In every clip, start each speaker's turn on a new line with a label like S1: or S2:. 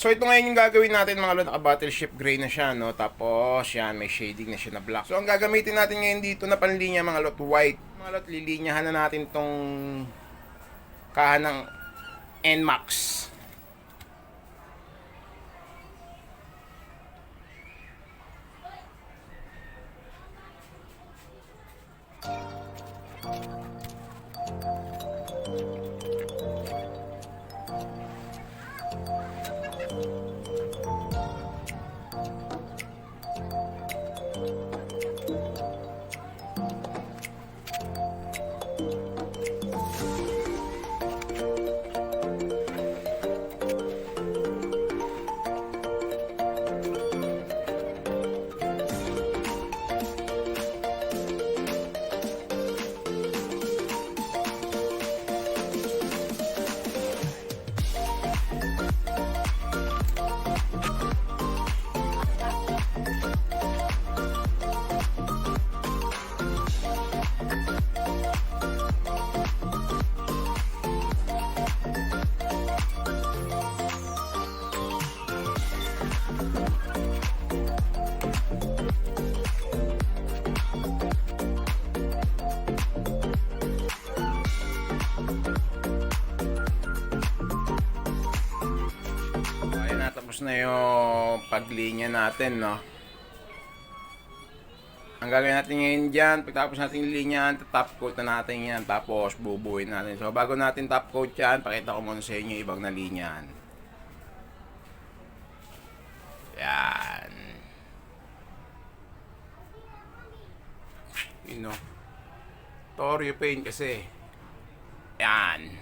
S1: So ito ngayon yung gagawin natin mga lord, naka-battleship gray na siya, no? Tapos yan, may shading na siya na black. So ang gagamitin natin ngayon dito na panlinya mga lord, white. Mga lord, lilinyahan na natin tong kahan ng NMAX. Tapos na yung paglinya natin, no? Ang gagawin natin ngayon dyan, pagtapos natin linyan, top coat na natin yan, tapos bubuhin natin. So bago natin top coat yan, pakita ko muna sa inyo ibang na linyan. Yan. You know, Torio paint kasi. Yan.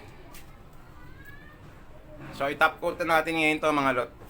S1: So i-top coat na natin ngayon to mga lot.